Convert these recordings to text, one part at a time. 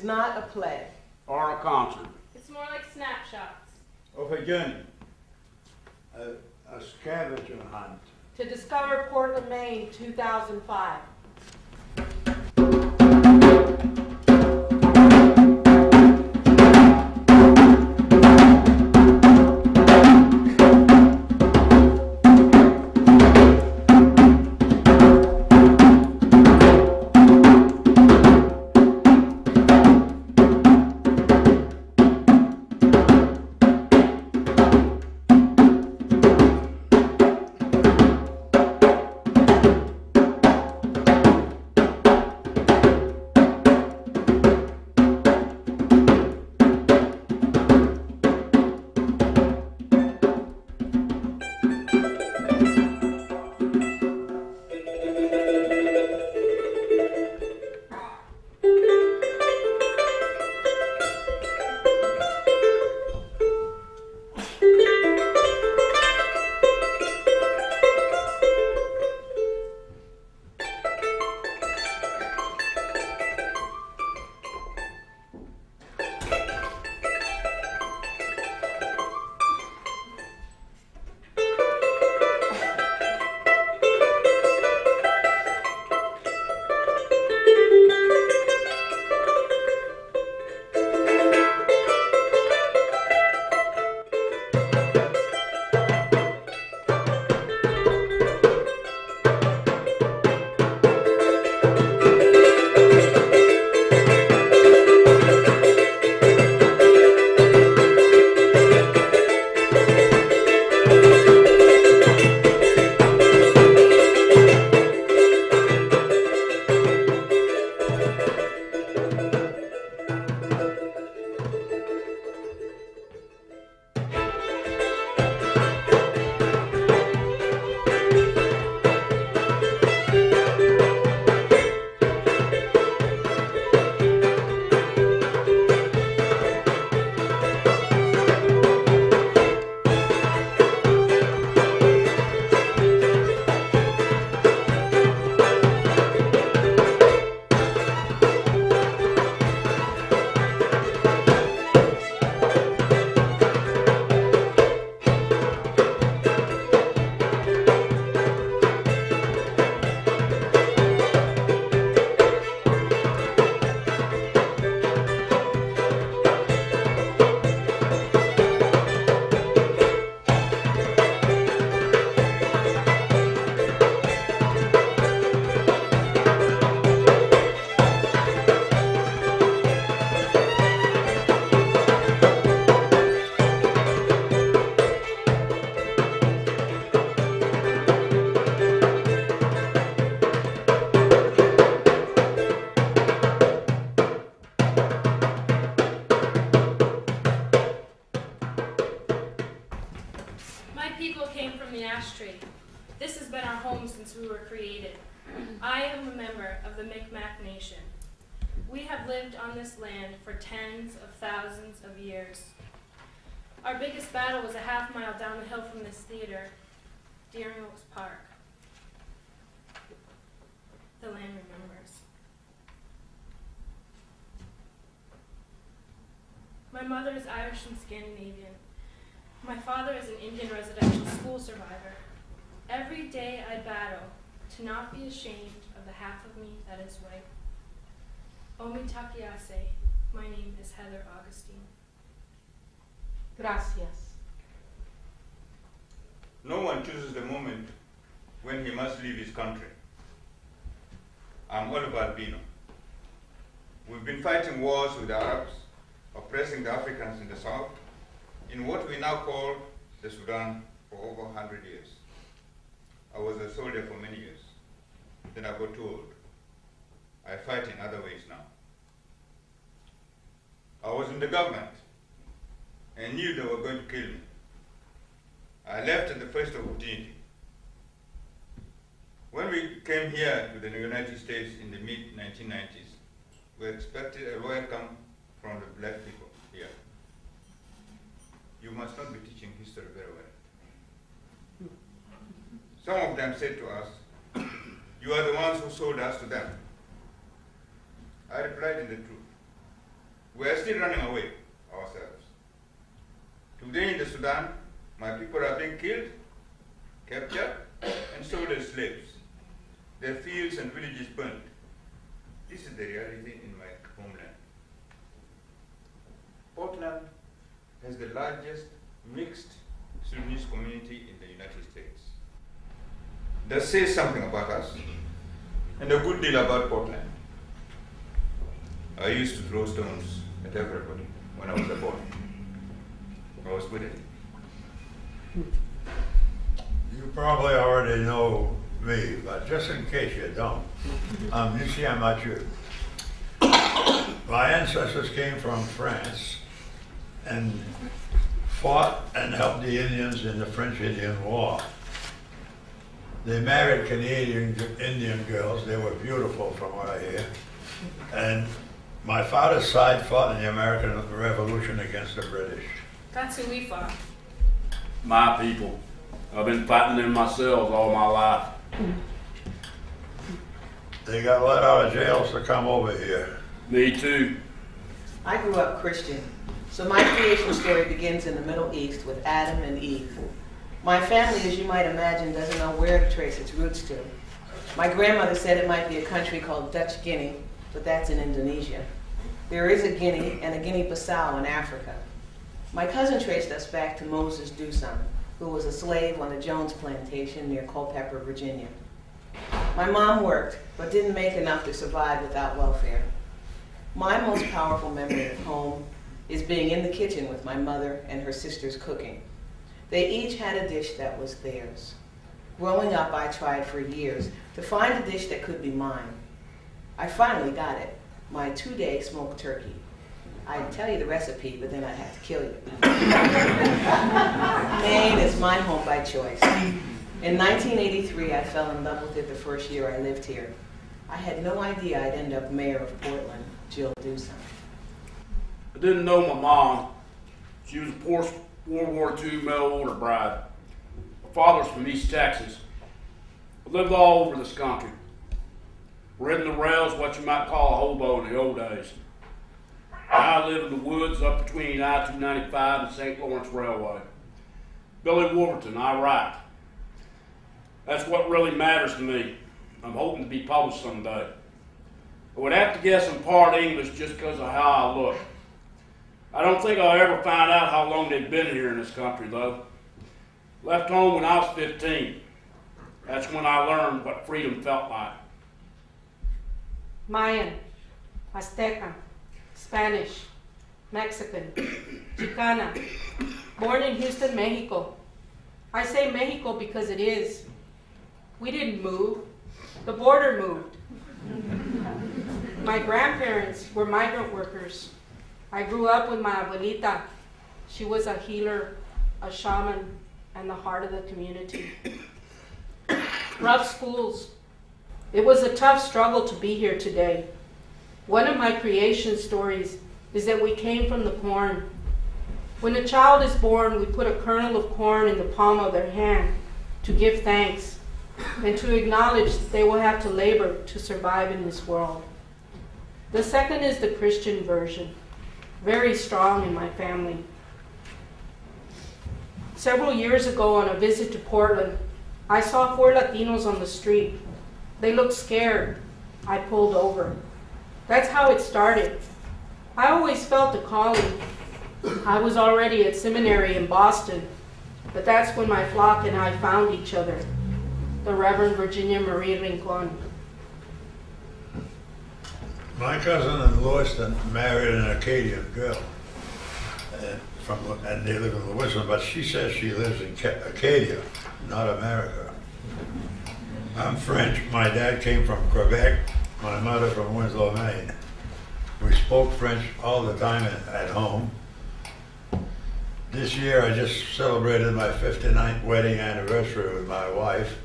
is not a play. or a concert. It's more like snapshots. of a journey, a scavenger hunt. To discover Portland, Maine, 2005. My people came from the ash tree. This has been our home since we were created. I am a member of the Micmac Nation. We have lived on this land for tens of thousands of years. Our biggest battle was a half-mile down the hill from this theater, Deering Oaks Park. The land remembers. My mother is Irish and Scandinavian. My father is an Indian residential school survivor. Every day I battle to not be ashamed of the half of me that is white. Omi Takiase, my name is Heather Augustine. Gracias. No one chooses the moment when he must leave his country. I'm Oliver Albino. We've been fighting wars with the Arabs, oppressing the Africans in the south, in what we now call the Sudan, for over 100 years. I was a soldier for many years. Then I got too old. I fight in other ways now. I was in the government and knew they were going to kill me. I left at the first opportunity. When we came here to the United States in the mid-1990s, we expected a welcome from the black people here. You must not be teaching history very well. Some of them said to us, you are the ones who sold us to them. I replied in the truth. We are still running away ourselves. Today in the Sudan, my people are being killed, captured, and sold as slaves. Their fields and villages burnt. This is the reality in my homeland. Portland has the largest mixed Sudanese community in the United States. That says something about us and a good deal about Portland. I used to throw stones at everybody when I was a boy. I was good at it. You probably already know me, but just in case you don't, you see I'm not you. My ancestors came from France and fought and helped the Indians in the French-Indian War. They married Canadian Indian girls. They were beautiful from what I hear. And my father's side fought in the American Revolution against the British. That's who we fought. My people. I've been fighting them myself all my life. They got let out of jails to come over here. Me too. I grew up Christian, so my creation story begins in the Middle East with Adam and Eve. My family, as you might imagine, doesn't know where to trace its roots to. My grandmother said it might be a country called Dutch Guinea, but that's in Indonesia. There is a Guinea and a Guinea-Bissau in Africa. My cousin traced us back to Moses Doosan, who was a slave on the Jones plantation near Culpeper, Virginia. My mom worked, but didn't make enough to survive without welfare. My most powerful memory of home is being in the kitchen with my mother and her sisters cooking. They each had a dish that was theirs. Growing up, I tried for years to find a dish that could be mine. I finally got it, my 2-day smoked turkey. I'd tell you the recipe, but then I'd have to kill you. Maine is my home by choice. In 1983, I fell in love with it the first year I lived here. I had no idea I'd end up mayor of Portland, Jill Doosan. I didn't know my mom. She was a poor World War II mail order bride. My father's from East Texas. I lived all over this country. Ridden the rails, what you might call a hobo in the old days. I live in the woods up between I-295 and St. Lawrence Railway. Billy Wolverton, I write. That's what really matters to me. I'm hoping to be published someday. I would have to guess in part English just because of how I look. I don't think I'll ever find out how long they've been here in this country, though. Left home when I was 15. That's when I learned what freedom felt like. Mayan, Azteca, Spanish, Mexican, Chicana, born in Houston, Mexico. I say Mexico because it is. We didn't move, the border moved. My grandparents were migrant workers. I grew up with my abuelita. She was a healer, a shaman, and the heart of the community. Rough schools. It was a tough struggle to be here today. One of my creation stories is that we came from the corn. When a child is born, we put a kernel of corn in the palm of their hand to give thanks and to acknowledge that they will have to labor to survive in this world. The second is the Christian version, very strong in my family. Several years ago on a visit to Portland, I saw 4 Latinos on the street. They looked scared. I pulled over. That's how it started. I always felt a calling. I was already at seminary in Boston, but that's when my flock and I found each other, the Reverend Virginia Marie Rincon. My cousin in Lewiston married an Acadian girl, and they live in Lewiston, but she says she lives in Acadia, not America. I'm French. My dad came from Quebec, my mother from Winslow, Maine. We spoke French all the time at home. This year I just celebrated my 59th wedding anniversary with my wife.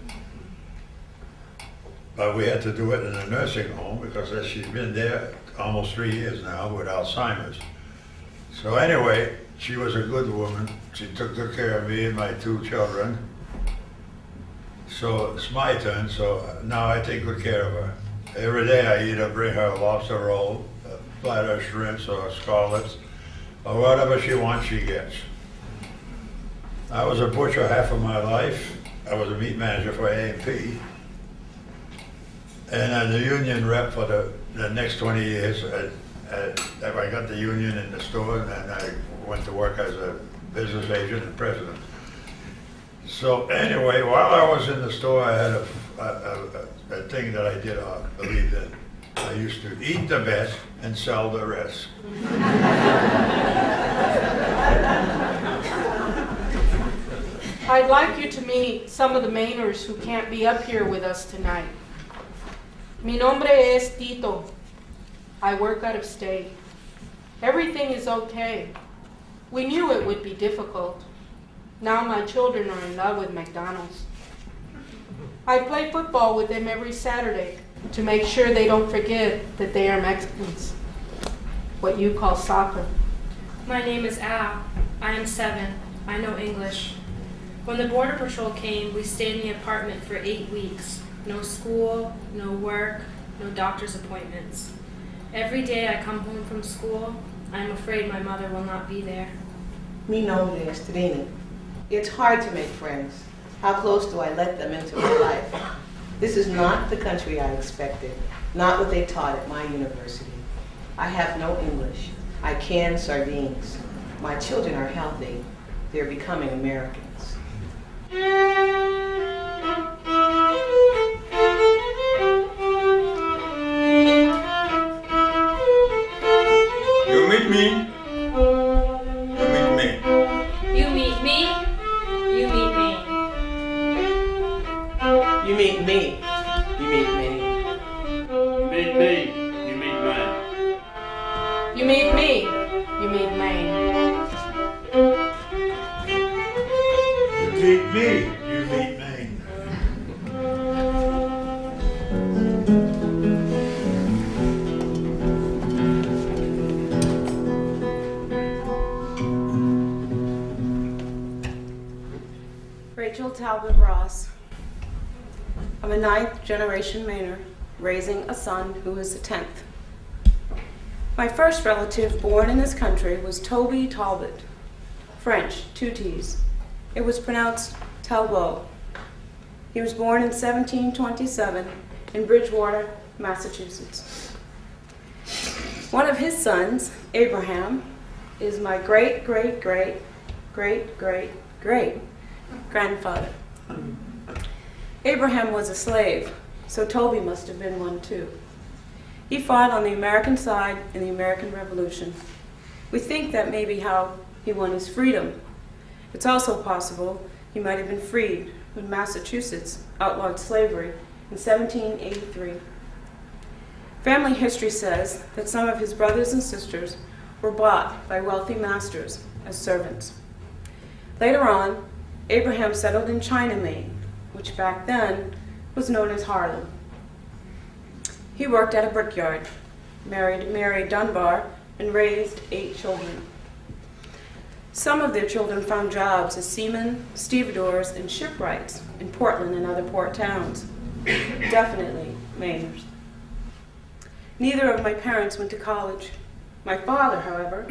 But we had to do it in a nursing home because she's been there almost 3 years now with Alzheimer's. So anyway, she was a good woman. She took good care of me and my 2 children. So it's my turn, so now I take good care of her. Every day I either bring her a lobster roll, platter of shrimps or scallops, or whatever she wants, she gets. I was a butcher half of my life. I was a meat manager for A&P. And then the union rep for the next 20 years. I got the union in the store, and then I went to work as a business agent and president. So anyway, while I was in the store, I had a thing that I did believe in. I used to eat the best and sell the rest. I'd like you to meet some of the Mainers who can't be up here with us tonight. Mi nombre es Tito. I work out of state. Everything is okay. We knew it would be difficult. Now my children are in love with McDonald's. I play football with them every Saturday to make sure they don't forget that they are Mexicans. What you call soccer. My name is Al. I am 7. I know English. When the Border Patrol came, we stayed in the apartment for 8 weeks. No school, no work, no doctor's appointments. Every day I come home from school, I am afraid my mother will not be there. Mi nombre es Trina. It's hard to make friends. How close do I let them into my life? This is not the country I expected, not what they taught at my university. I have no English. I can sardines. My children are healthy. They're becoming Americans. You meet me, you meet me. You meet me, you meet me. You meet me. You meet me. You meet me, you meet Maine. You meet me, you meet Maine. You meet me, you meet Maine. Rachel Talbot Ross. I'm a 9th generation Mainer, raising a son who is the 10th. My first relative born in this country was Toby Talbot, French, 2 T's. It was pronounced Talbot. He was born in 1727 in Bridgewater, Massachusetts. One of his sons, Abraham, is my great, great, great, great, great, great grandfather. Abraham was a slave, so Toby must have been one too. He fought on the American side in the American Revolution. We think that may be how he won his freedom. It's also possible he might have been freed when Massachusetts outlawed slavery in 1783. Family history says that some of his brothers and sisters were bought by wealthy masters as servants. Later on, Abraham settled in China, Maine, which back then was known as Harlem. He worked at a brickyard, married Mary Dunbar, and raised 8 children. Some of their children found jobs as seamen, stevedores, and shipwrights in Portland and other port towns. Definitely Mainers. Neither of my parents went to college. My father, however,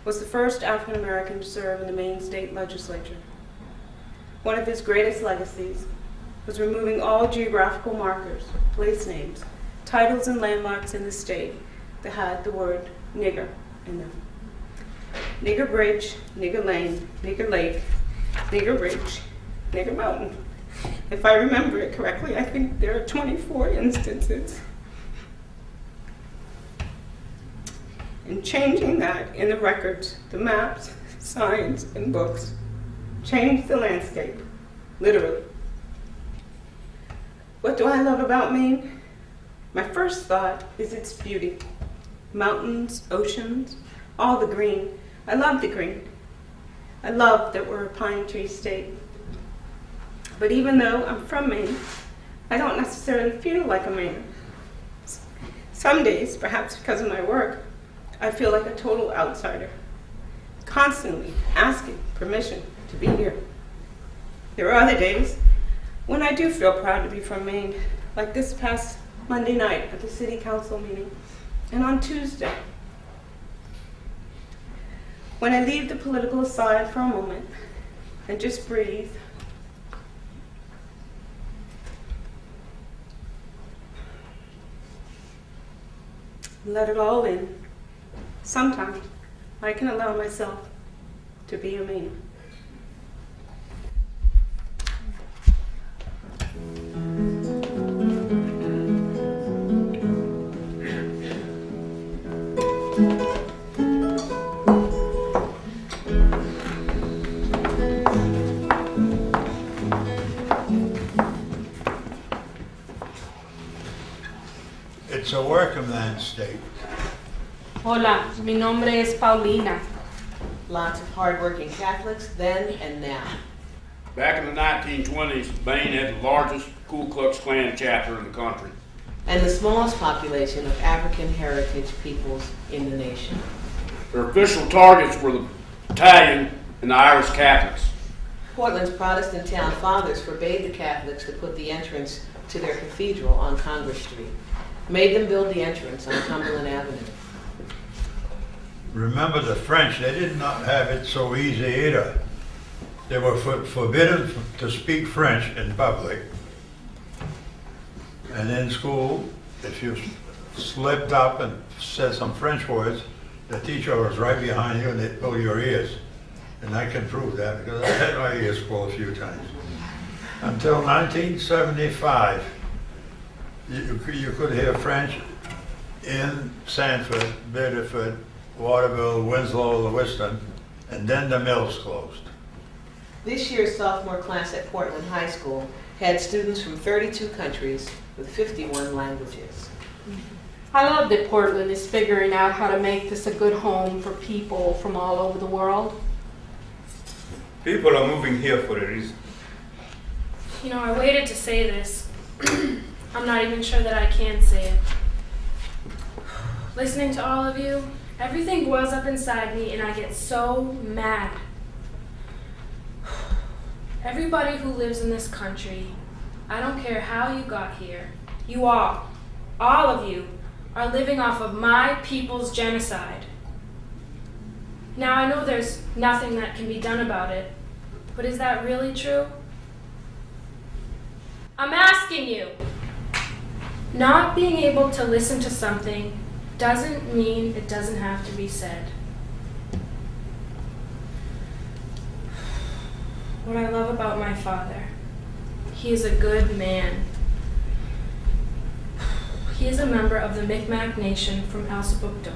was the first African American to serve in the Maine state legislature. One of his greatest legacies was removing all geographical markers, place names, titles, and landmarks in the state that had the word nigger in them. Nigger Bridge, Nigger Lane, Nigger Lake, Nigger Ridge, Nigger Mountain. If I remember it correctly, I think there are 24 instances. And changing that in the records, the maps, signs, and books changed the landscape, literally. What do I love about Maine? My first thought is its beauty. Mountains, oceans, all the green. I love the green. I love that we're a pine tree state. But even though I'm from Maine, I don't necessarily feel like a Mainer. Some days, perhaps because of my work, I feel like a total outsider, constantly asking permission to be here. There are other days when I do feel proud to be from Maine, like this past Monday night at the city council meeting, and on Tuesday When I leave the political aside for a moment and just breathe, let it all in. Sometimes I can allow myself to be a man. It's a working man's state. Hola, mi nombre es Paulina. Lots of hardworking Catholics then and now. Back in the 1920s, Bain had the largest Ku Klux Klan chapter in the country. And the smallest population of African heritage peoples in the nation. Their official targets were the Italian and the Irish Catholics. Portland's Protestant town fathers forbade the Catholics to put the entrance to their cathedral on Congress Street, made them build the entrance on Cumberland Avenue. Remember the French, they did not have it so easy either. They were forbidden to speak French in public. And in school, if you slipped up and said some French words, the teacher was right behind you and they'd pull your ears. And I can prove that because I had my ears pulled a few times. Until 1975, you could hear French in Sanford, Biddeford, Waterville, Winslow, Lewiston, and then the mills closed. This year's sophomore class at Portland High School had students from 32 countries with 51 languages. I love that Portland is figuring out how to make this a good home for people from all over the world. People are moving here for a reason. You know, I waited to say this. I'm not even sure that I can say it. Listening to all of you, everything boils up inside me and I get so mad. Everybody who lives in this country, I don't care how you got here, you all of you, are living off of my people's genocide. Now I know there's nothing that can be done about it, but is that really true? I'm asking you. Not being able to listen to something doesn't mean it doesn't have to be said. What I love about my father, he is a good man. He is a member of the Mi'kmaq Nation from Elsipogtog.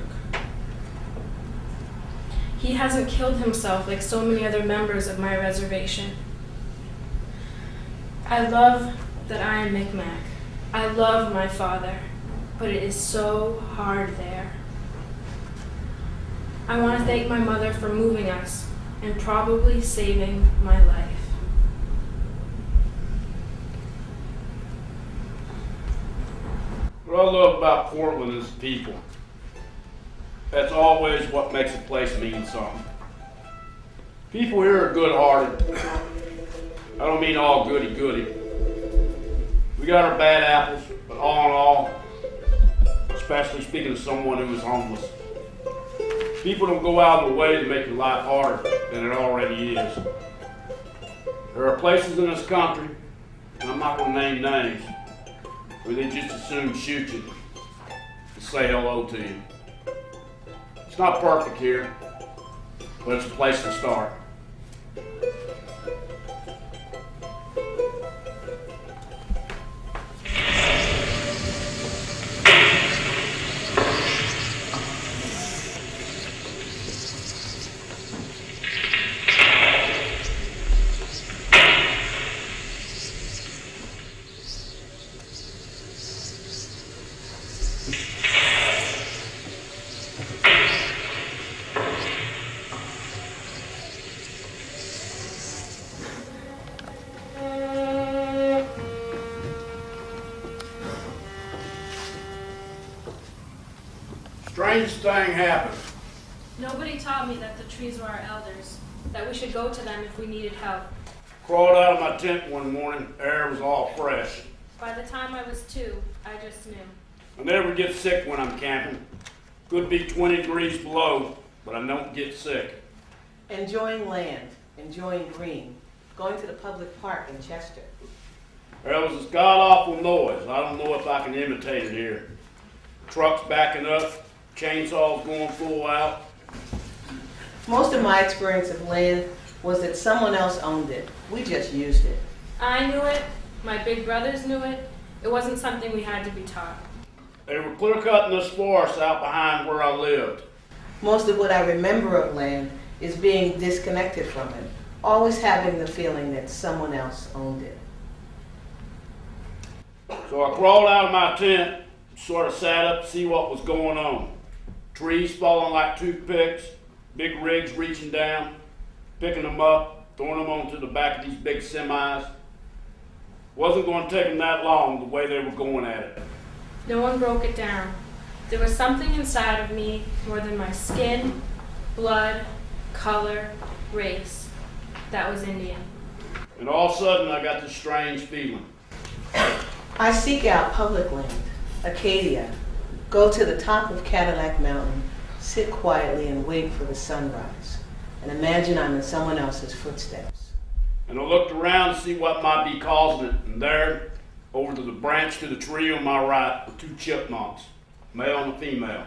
He hasn't killed himself like so many other members of my reservation. I love that I am Mi'kmaq. I love my father, but it is so hard there. I want to thank my mother for moving us and probably saving my life. What I love about Portland is the people. That's always what makes a place mean something. People here are good-hearted. I don't mean all goody-goody. We got our bad apples, but all in all, especially speaking of someone who is homeless, people don't go out of the way to make your life harder than it already is. There are places in this country, and I'm not going to name names, where they just as soon shoot you to say hello to you. It's not perfect here, but it's a place to start. Strange thing happened. Nobody taught me that the trees were our elders, that we should go to them if we needed help. Crawled out of my tent one morning, air was all fresh. By the time I was 2, I just knew. I never get sick when I'm camping. Could be 20 degrees below, but I don't get sick. Enjoying land, enjoying green, going to the public park in Chester. There was this god-awful noise. I don't know if I can imitate it here. Trucks backing up, chainsaws going full out. Most of my experience of land was that someone else owned it. We just used it. I knew it, my big brothers knew it. It wasn't something we had to be taught. They were clear-cutting this forest out behind where I lived. Most of what I remember of land is being disconnected from it, always having the feeling that someone else owned it. So I crawled out of my tent, sort of sat up to see what was going on. Trees falling like toothpicks, big rigs reaching down, picking them up, throwing them onto the back of these big semis. Wasn't going to take them that long the way they were going at it. No one broke it down. There was something inside of me more than my skin, blood, color, race. That was Indian. And all of a sudden I got this strange feeling. I seek out public land, Acadia, go to the top of Cadillac Mountain, sit quietly and wait for the sunrise, and imagine I'm in someone else's footsteps. And I looked around to see what might be causing it, and there, over to the branch to the tree on my right, were two chipmunks, male and a female.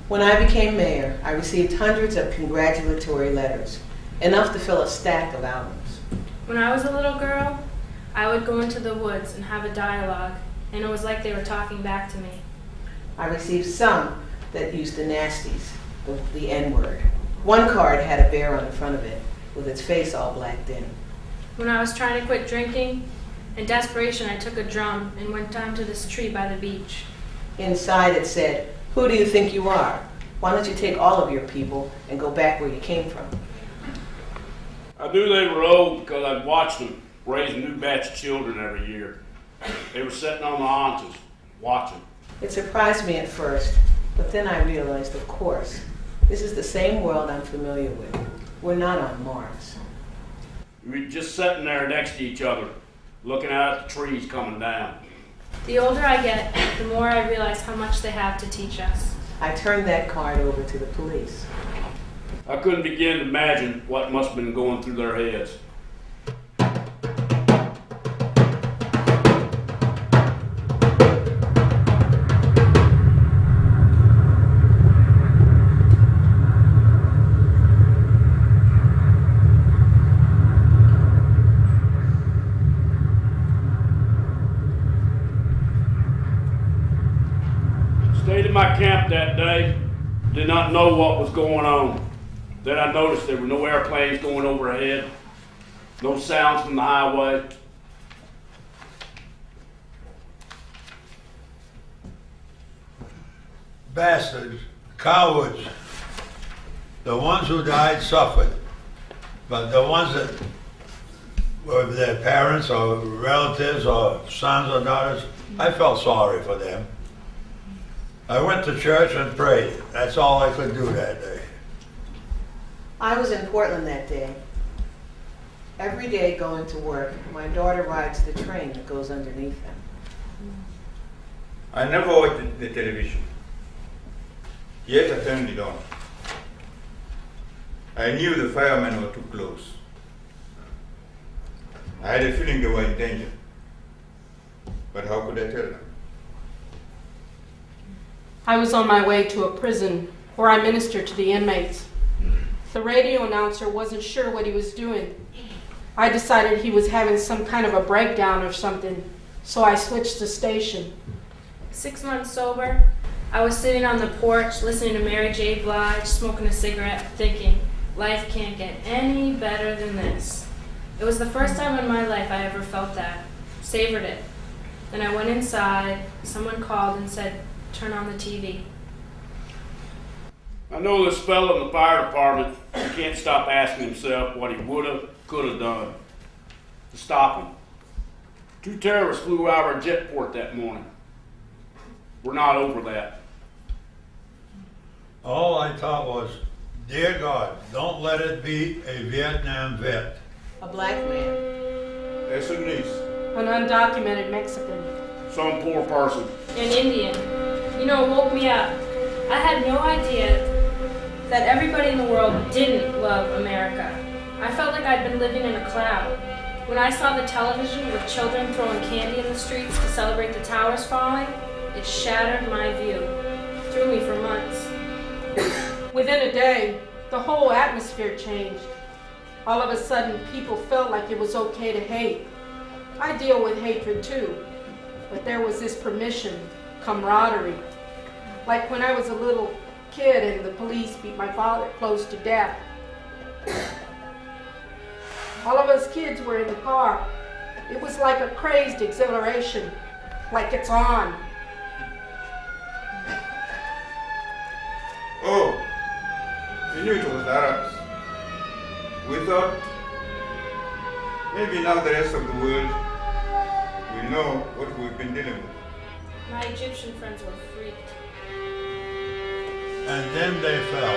When I became mayor, I received hundreds of congratulatory letters, enough to fill a stack of albums. When I was a little girl, I would go into the woods and have a dialogue, and it was like they were talking back to me. I received some that used the nasties, the N-word. One card had a bear on the front of it, with its face all blacked in. When I was trying to quit drinking, in desperation I took a drum and went down to this tree by the beach. Inside it said, "Who do you think you are? Why don't you take all of your people and go back where you came from?" I knew they were old because I'd watched them raise a new batch of children every year. They were sitting on the haunches, watching. It surprised me at first, but then I realized, of course, this is the same world I'm familiar with. We're not on Mars. We were just sitting there next to each other, looking out at the trees coming down. The older I get, the more I realize how much they have to teach us. I turned that card over to the police. I couldn't begin to imagine what must have been going through their heads. Stayed in my camp that day, did not know what was going on. Then I noticed there were no airplanes going overhead, no sounds from the highway. Bastards, cowards. The ones who died suffered, but the ones that were their parents or relatives or sons or daughters, I felt sorry for them. I went to church and prayed. That's all I could do that day. I was in Portland that day. Every day going to work, my daughter rides the train that goes underneath them. I never watched the television. Yet I turned it on. I knew the firemen were too close. I had a feeling they were in danger. But how could I tell them? I was on my way to a prison where I ministered to the inmates. The radio announcer wasn't sure what he was doing. I decided he was having some kind of a breakdown or something, so I switched the station. 6 months sober, I was sitting on the porch listening to Mary J. Blige, smoking a cigarette, thinking, life can't get any better than this. It was the first time in my life I ever felt that, savored it. Then I went inside, someone called and said, turn on the TV. I know this fellow in the fire department can't stop asking himself what he would have, could have done to stop him. 2 terrorists flew out of our jetport that morning. We're not over that. All I thought was, dear God, don't let it be a Vietnam vet. A black man. A Sunnis. An undocumented Mexican. Some poor person. An Indian. You know, it woke me up. I had no idea that everybody in the world didn't love America. I felt like I'd been living in a cloud. When I saw the television with children throwing candy in the streets to celebrate the towers falling, it shattered my view, threw me for months. Within a day, the whole atmosphere changed. All of a sudden, people felt like it was okay to hate. I deal with hatred too, but there was this permission, camaraderie. Like when I was a little kid and the police beat my father close to death. All of us kids were in the car. It was like a crazed exhilaration, like it's on. Oh, we knew it was Arabs. We thought maybe now the rest of the world will know what we've been dealing with. My Egyptian friends were freaked. And then they fell.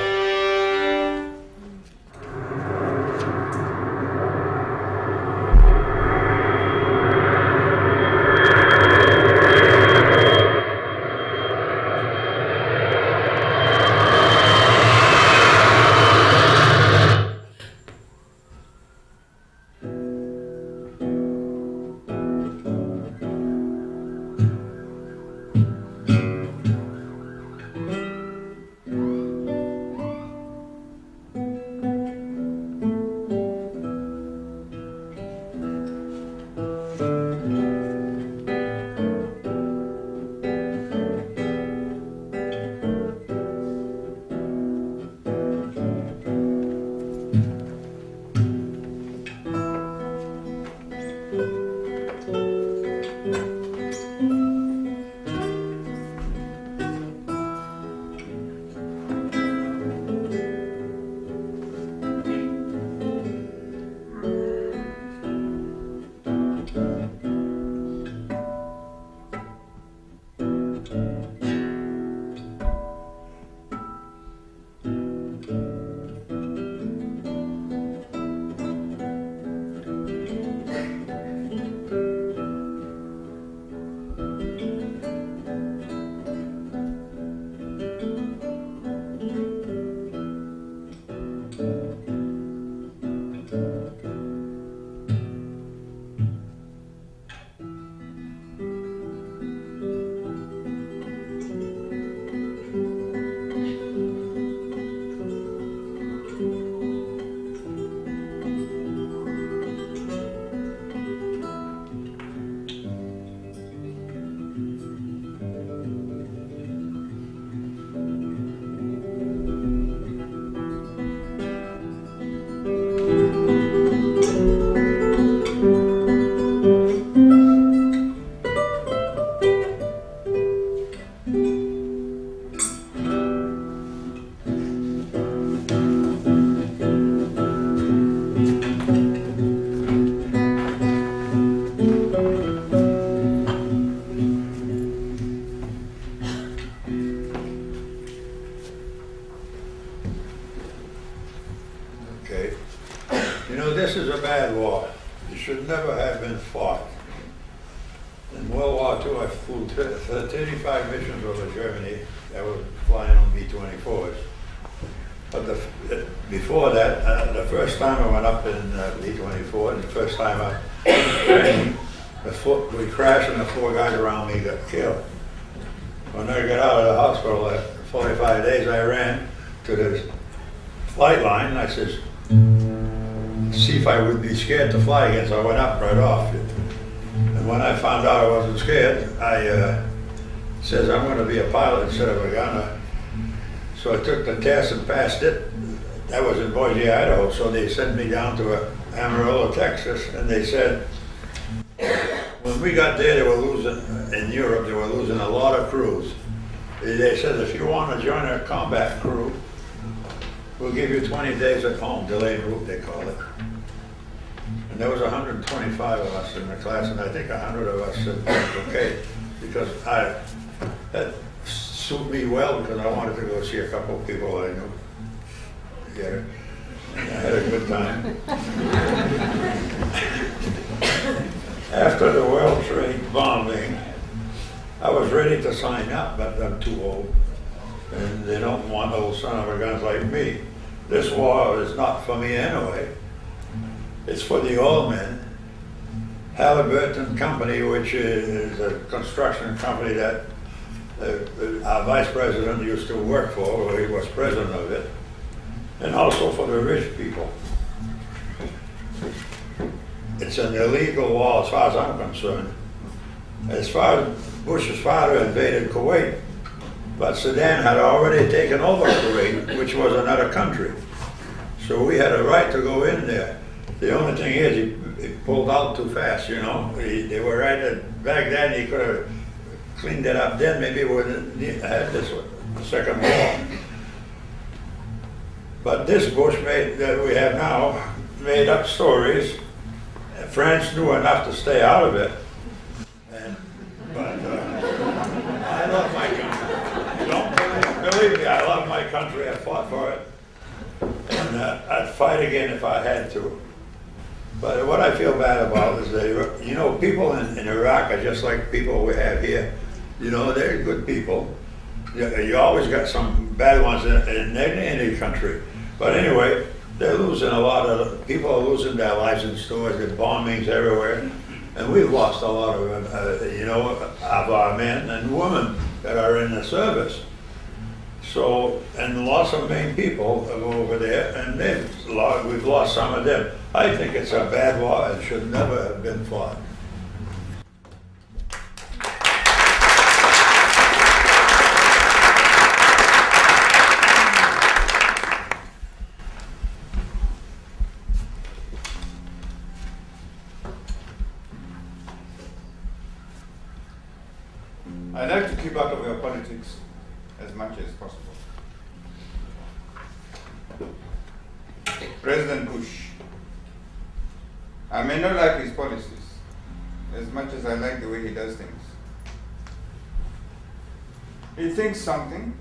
Okay. You know, this is a bad war. It should never have been fought. In World War II, I flew 35 missions over Germany that were flying on B-24s. But before that, the first time I went up in B-24, and the first time we crashed and the 4 guys around me got killed. When I got out of the hospital at 45 days, I ran to the flight line and I says, see if I would be scared to fly again, so I went up right off. And when I found out I wasn't scared, I says I'm going to be a pilot instead of a gunner. So I took the test and passed it. That was in Boise, Idaho, so they sent me down to Amarillo, Texas, and they said, when we got there, they were losing, in Europe, they were losing a lot of crews. They said, if you want to join our combat crew, we'll give you 20 days at home, delayed route, they call it. And there was 125 of us in the class, and I think 100 of us said, okay, because that suited me well, because I wanted to go see a couple of people I knew. Yeah, I had a good time. After the World Trade bombing, I was ready to sign up, but I'm too old. and they don't want little son of a guns like me. This war is not for me anyway. It's for the old men. Halliburton Company, which is a construction company that our vice president used to work for, or he was president of it, and also for the rich people. It's an illegal war as far as I'm concerned. As far as Bush's father invaded Kuwait, but Saddam had already taken over Kuwait, which was another country. So we had a right to go in there. The only thing is, he pulled out too fast, you know. They were right at, back then he could have cleaned it up then, maybe we wouldn't had this second war. But this Bush that we have now made up stories. France knew enough to stay out of it. But I love my country. Don't believe me, I love my country. I fought for it. And I'd fight again if I had to. But what I feel bad about is that, you know, people in Iraq are just like people we have here. You know, they're good people. You always got some bad ones in any country. But anyway, they're losing a lot of, people are losing their lives in stores, there's bombings everywhere. And we've lost a lot of, you know, of our men and women that are in the service. So, and lots of main people over there, and we've lost some of them. I think it's a bad war and should never have been fought. I'd like to keep out of your politics as much as possible. President Bush, I may not like his policies as much as I like the way he does things. He thinks something,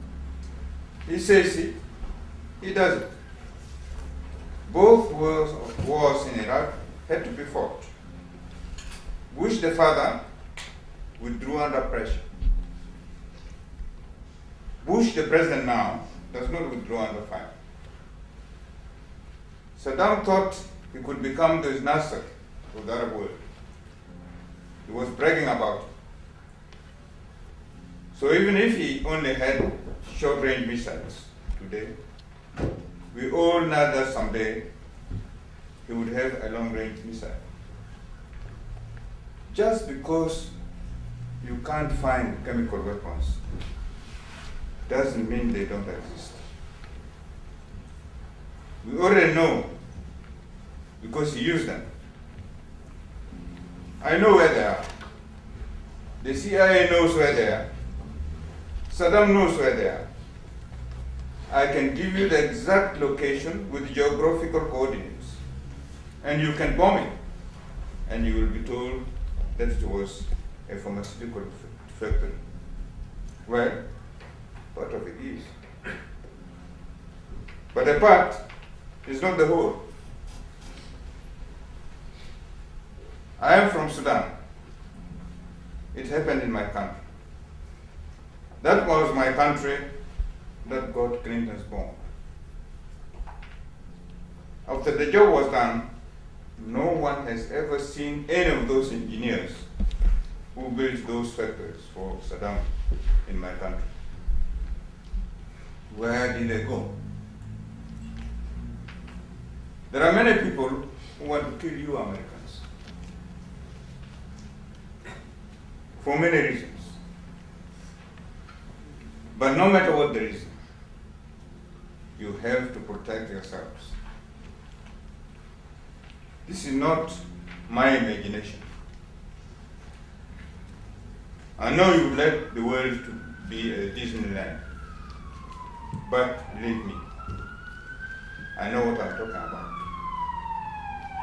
he says it, he does it. Both wars in Iraq had to be fought. Bush the father withdrew under pressure. Bush, the president now, does not withdraw under fire. Saddam thought he could become the Nasser of the Arab world. He was bragging about it. So even if he only had short-range missiles today, we all know that someday he would have a long-range missile. Just because you can't find chemical weapons doesn't mean they don't exist. We already know because he used them. I know where they are. The CIA knows where they are. Saddam knows where they are. I can give you the exact location with geographical coordinates, and you can bomb it, and you will be told that it was a pharmaceutical factory. Well, part of it is. But a part is not the whole. I am from Sudan. It happened in my country. That was my country that got Clinton's bomb. After the job was done, no one has ever seen any of those engineers who built those factories for Saddam in my country. Where did they go? There are many people who want to kill you Americans for many reasons. But no matter what the reason, you have to protect yourselves. This is not my imagination. I know you would like the world to be a Disneyland, but believe me, I know what I'm talking about.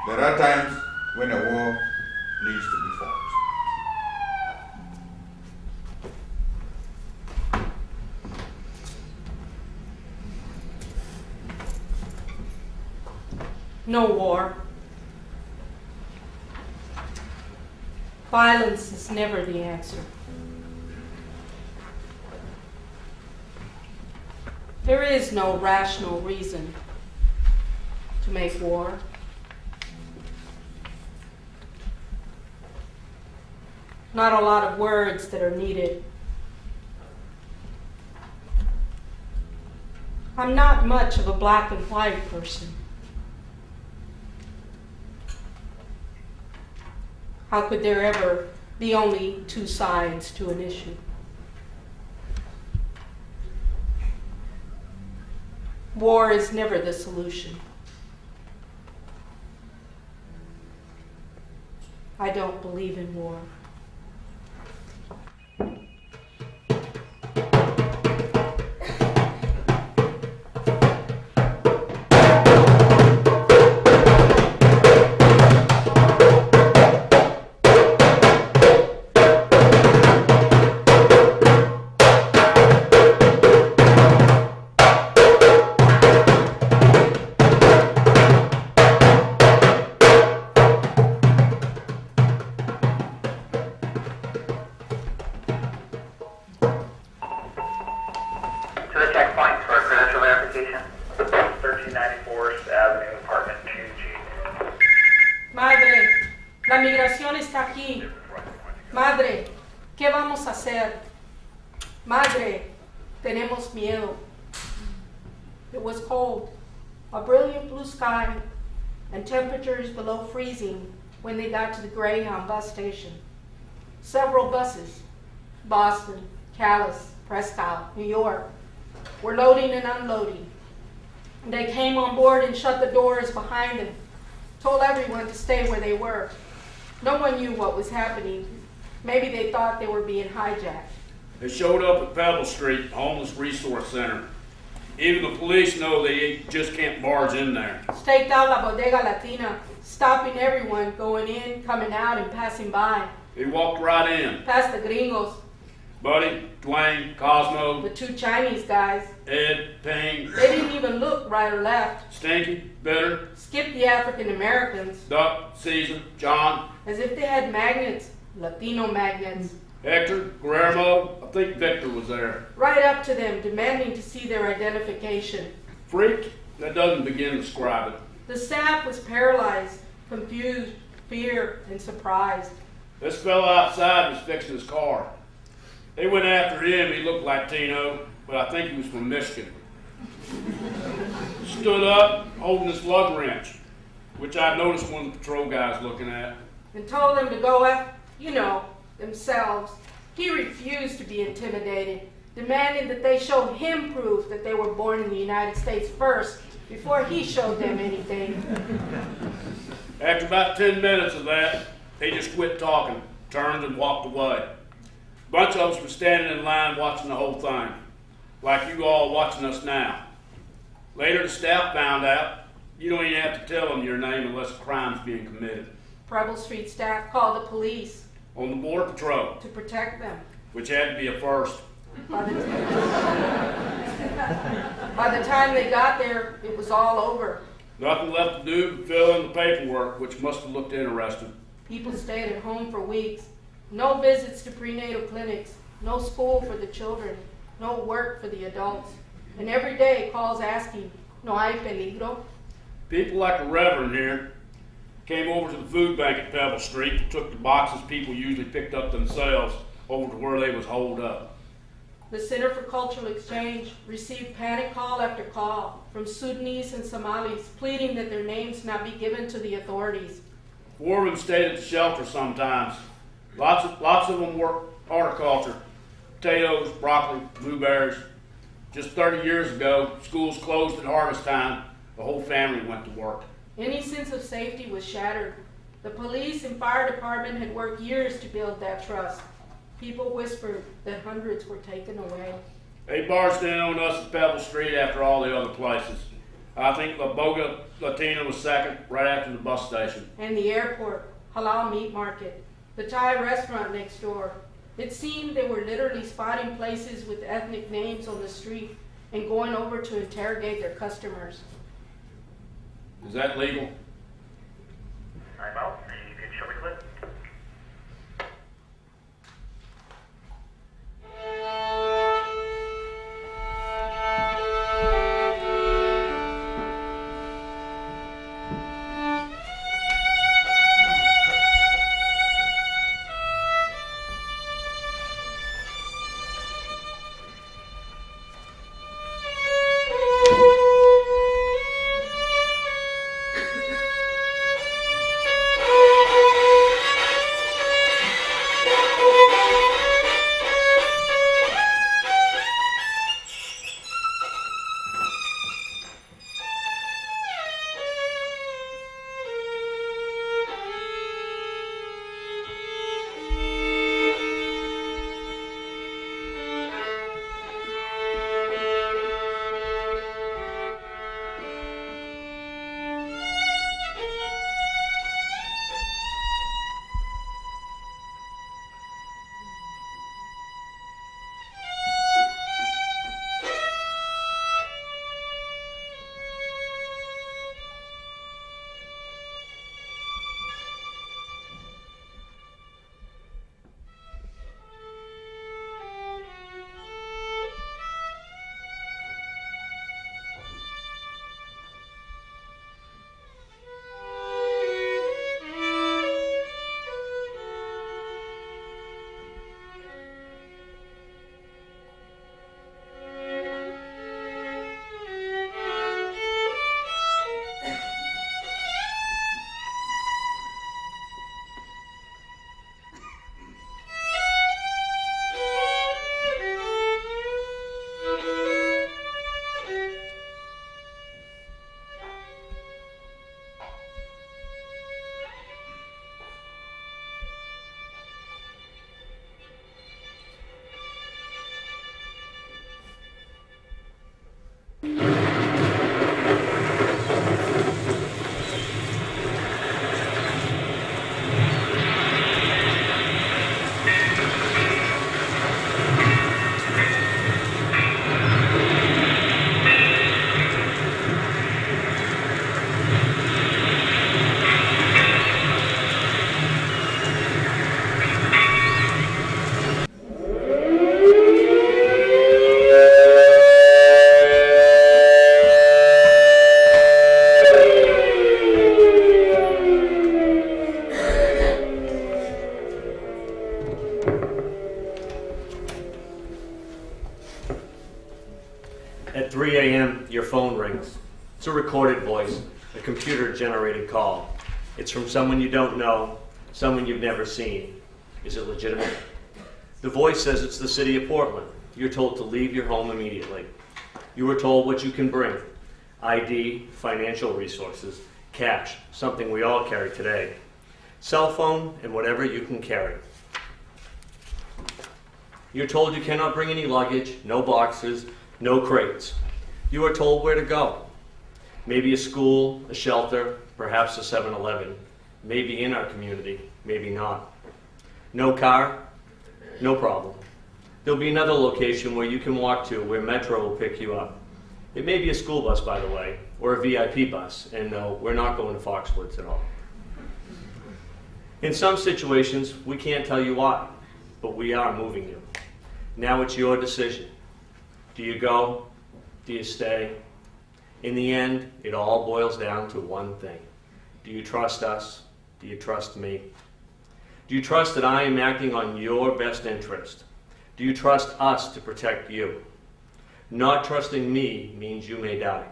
There are times when a war needs to be fought. No war. Violence is never the answer. There is no rational reason to make war. Not a lot of words that are needed. I'm not much of a black and white person. How could there ever be only two sides to an issue? War is never the solution. I don't believe in war. To the checkpoint for credential verification. 1394th Avenue, apartment 2G. Madre, la migración está aquí. Madre, ¿qué vamos a hacer? Madre, tenemos miedo. It was cold, a brilliant blue sky, and temperatures below freezing when they got to the Greyhound bus station. Several buses, Boston, Calais, Prescott, New York, were loading and unloading. They came on board and shut the doors behind them, told everyone to stay where they were. No one knew what was happening. Maybe they thought they were being hijacked. They showed up at Pebble Street, homeless resource center. Even the police know they just can't barge in there. Staked out La Bodega Latina, stopping everyone going in, coming out, and passing by. They walked right in. Past the gringos, Buddy, Dwayne, Cosmo, the two Chinese guys. Ed, Ping, They didn't even look right or left. Stinky, Bitter, Skipped the African Americans, Duck, Caesar, John, as if they had magnets, Latino magnets, Hector, Guillermo, I think Victor was there. right up to them, demanding to see their identification. Freak? That doesn't begin to describe it. The staff was paralyzed, confused, fear, and surprised. This fellow outside was fixing his car. They went after him. He looked Latino, but I think he was from Michigan. Stood up, holding his lug wrench, which I noticed one of the patrol guys looking at. And told them to go themselves. He refused to be intimidated, demanding that they show him proof that they were born in the United States first, before he showed them anything. After about 10 minutes of that, they just quit talking, turned and walked away. A bunch of us were standing in line watching the whole thing, like you all watching us now. Later, the staff found out you don't even have to tell them your name unless a crime's being committed. Preble Street staff called the police On the border patrol, to protect them. which had to be a first. By the time they got there, it was all over. Nothing left to do but fill in the paperwork, which must have looked interesting. People stayed at home for weeks. No visits to prenatal clinics, no school for the children, no work for the adults. And every day calls asking, "No hay peligro?" People like the Reverend here came over to the food bank at Pebble Street and took the boxes people usually picked up themselves over to where they was holed up. The Center for Cultural Exchange received panic call after call from Sudanese and Somalis pleading that their names not be given to the authorities. 4 of them stayed at the shelter sometimes. Lots of them worked horticulture, potatoes, broccoli, blueberries. Just 30 years ago, schools closed at harvest time. The whole family went to work. Any sense of safety was shattered. The police and fire department had worked years to build that trust. People whispered that hundreds were taken away. They barged in on us at Pebble Street after all the other places. I think La Boga Latina was second, right after the bus station. And the airport, halal meat market, the Thai restaurant next door. It seemed they were literally spotting places with ethnic names on the street and going over to interrogate their customers. Is that legal? I'm out. You can show me the clip. your phone rings. It's a recorded voice, a computer-generated call. It's from someone you don't know, someone you've never seen. Is it legitimate? The voice says it's the city of Portland. You're told to leave your home immediately. You are told what you can bring: ID, financial resources, cash, something we all carry today, cell phone, and whatever you can carry. You're told you cannot bring any luggage, no boxes, no crates. You are told where to go. Maybe a school, a shelter, perhaps a 7-Eleven. Maybe in our community, maybe not. No car? No problem. There'll be another location where you can walk to where Metro will pick you up. It may be a school bus, by the way, or a VIP bus, and no, we're not going to Foxwoods at all. In some situations, we can't tell you why, but we are moving you. Now it's your decision. Do you go? Do you stay? In the end, it all boils down to one thing. Do you trust us? Do you trust me? Do you trust that I am acting on your best interest? Do you trust us to protect you? Not trusting me means you may die.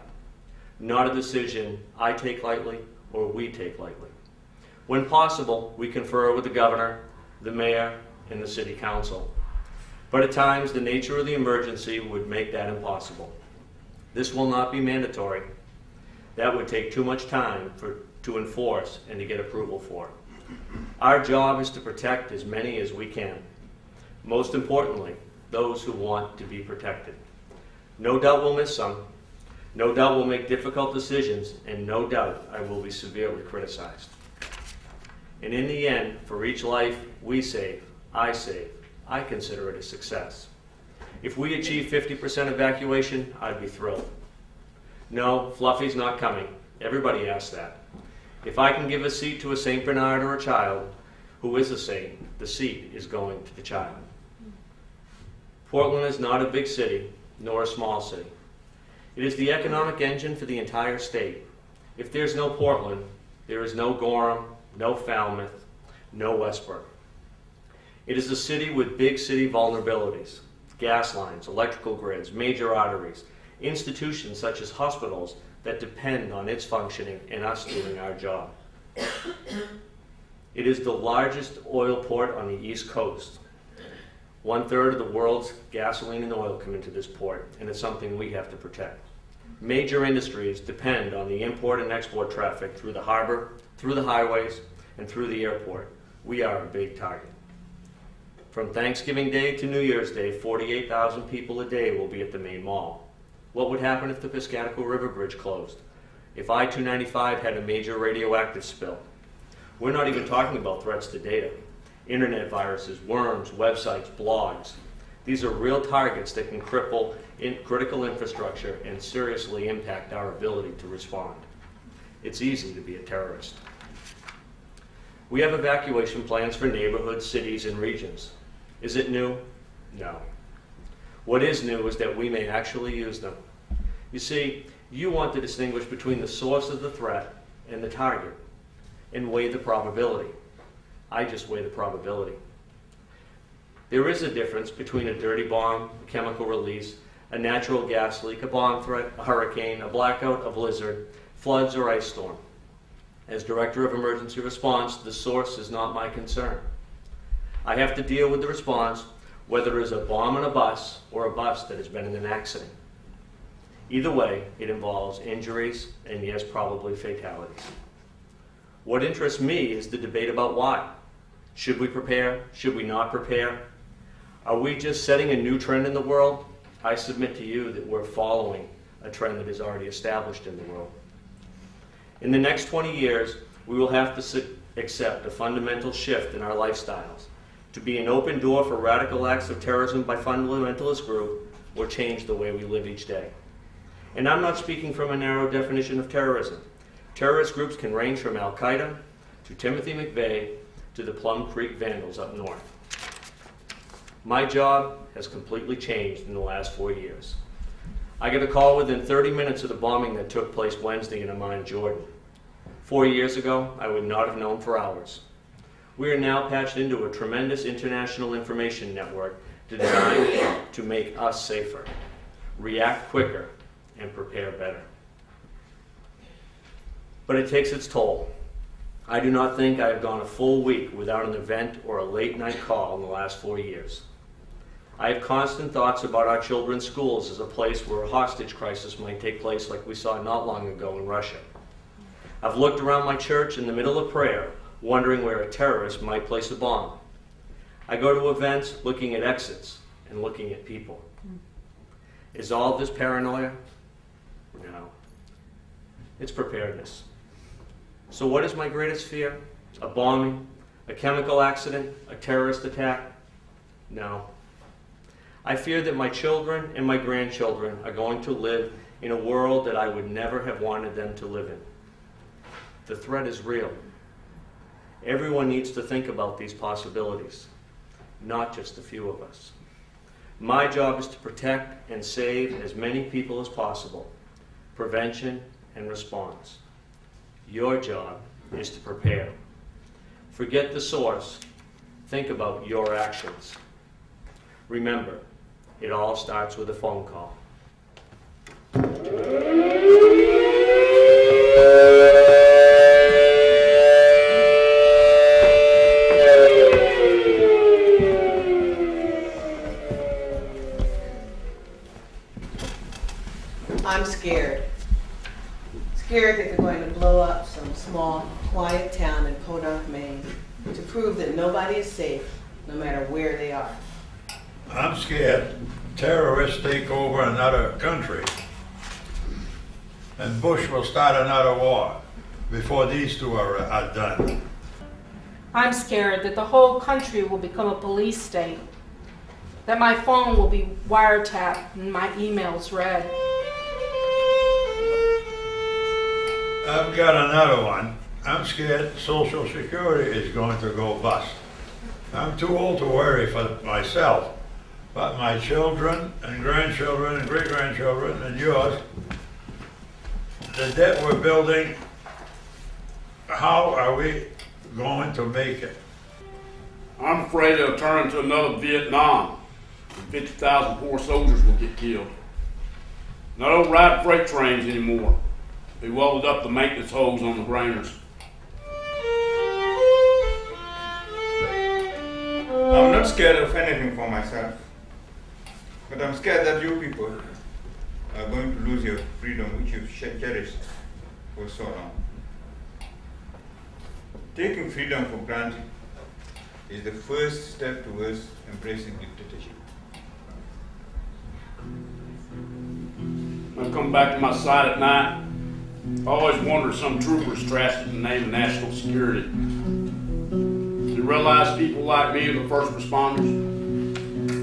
Not a decision I take lightly or we take lightly. When possible, we confer with the governor, the mayor, and the city council. But at times, the nature of the emergency would make that impossible. This will not be mandatory. That would take too much time to enforce and to get approval for. Our job is to protect as many as we can. Most importantly, those who want to be protected. No doubt we'll miss some. No doubt we'll make difficult decisions, and no doubt I will be severely criticized. And in the end, for each life we save, I consider it a success. If we achieve 50% evacuation, I'd be thrilled. No, Fluffy's not coming. Everybody asks that. If I can give a seat to a St. Bernard or a child who is a saint, the seat is going to the child. Portland is not a big city, nor a small city. It is the economic engine for the entire state. If there's no Portland, there is no Gorham, no Falmouth, no Westbrook. It is a city with big city vulnerabilities: gas lines, electrical grids, major arteries, institutions such as hospitals that depend on its functioning and us doing our job. It is the largest oil port on the East Coast. 1/3 of the world's gasoline and oil come into this port, and it's something we have to protect. Major industries depend on the import and export traffic through the harbor, through the highways, and through the airport. We are a big target. From Thanksgiving Day to New Year's Day, 48,000 people a day will be at the main mall. What would happen if the Piscataqua River Bridge closed? If I-295 had a major radioactive spill? We're not even talking about threats to data. Internet viruses, worms, websites, blogs. These are real targets that can cripple critical infrastructure and seriously impact our ability to respond. It's easy to be a terrorist. We have evacuation plans for neighborhoods, cities, and regions. Is it new? No. What is new is that we may actually use them. You see, you want to distinguish between the source of the threat and the target and weigh the probability. I just weigh the probability. There is a difference between a dirty bomb, a chemical release, a natural gas leak, a bomb threat, a hurricane, a blackout, a blizzard, floods, or ice storm. As Director of Emergency Response, the source is not my concern. I have to deal with the response, whether it is a bomb on a bus or a bus that has been in an accident. Either way, it involves injuries and, yes, probably fatalities. What interests me is the debate about why. Should we prepare? Should we not prepare? Are we just setting a new trend in the world? I submit to you that we're following a trend that is already established in the world. In the next 20 years, we will have to accept a fundamental shift in our lifestyles, to be an open door for radical acts of terrorism by fundamentalist groups, or change the way we live each day. And I'm not speaking from a narrow definition of terrorism. Terrorist groups can range from Al-Qaeda to Timothy McVeigh to the Plum Creek Vandals up north. My job has completely changed in the last 4 years. I got a call within 30 minutes of the bombing that took place Wednesday in Amman, Jordan. 4 years ago, I would not have known for hours. We are now patched into a tremendous international information network designed to make us safer, react quicker, and prepare better. But it takes its toll. I do not think I have gone a full week without an event or a late night call in the last 4 years. I have constant thoughts about our children's schools as a place where a hostage crisis might take place like we saw not long ago in Russia. I've looked around my church in the middle of prayer, wondering where a terrorist might place a bomb. I go to events looking at exits and looking at people. Is all of this paranoia? No. It's preparedness. So what is my greatest fear? A bombing? A chemical accident? A terrorist attack? No. I fear that my children and my grandchildren are going to live in a world that I would never have wanted them to live in. The threat is real. Everyone needs to think about these possibilities, not just a few of us. My job is to protect and save as many people as possible. Prevention and response. Your job is to prepare. Forget the source. Think about your actions. Remember, it all starts with a phone call. I'm scared. Scared that they're going to blow up some small, quiet town in Podunk, Maine, to prove that nobody is safe, no matter where they are. I'm scared terrorists take over another country and Bush will start another war before these two are done. I'm scared that the whole country will become a police state, that my phone will be wiretapped and my emails read. I've got another one. I'm scared Social Security is going to go bust. I'm too old to worry for myself, but my children and grandchildren and great-grandchildren and yours, the debt we're building, how are we going to make it? I'm afraid it'll turn into another Vietnam. 50,000 poor soldiers will get killed. And I don't ride freight trains anymore. They welded up the maintenance hose on the grainers. I'm not scared of anything for myself, but I'm scared that you people are going to lose your freedom which you've cherished for so long. Taking freedom for granted is the first step towards embracing dictatorship. When I come back to my side at night, I always wonder if some troopers trashed it in the name of national security. Do you realize people like me are the first responders?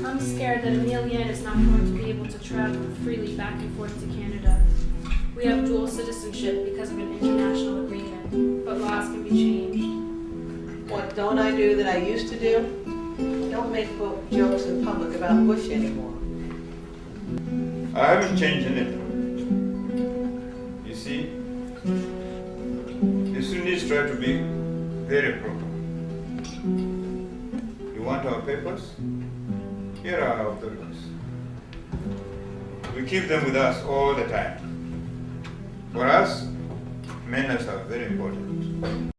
I'm scared that Amelia is not going to be able to travel freely back and forth to Canada. We have dual citizenship because of an international agreement, but laws can be changed. What don't I do that I used to do? Don't make jokes in public about Bush anymore. I haven't changed anything. You see, the Sunnis try to be very proper. You want our papers? Here are our papers. We keep them with us all the time. For us, manners are very important.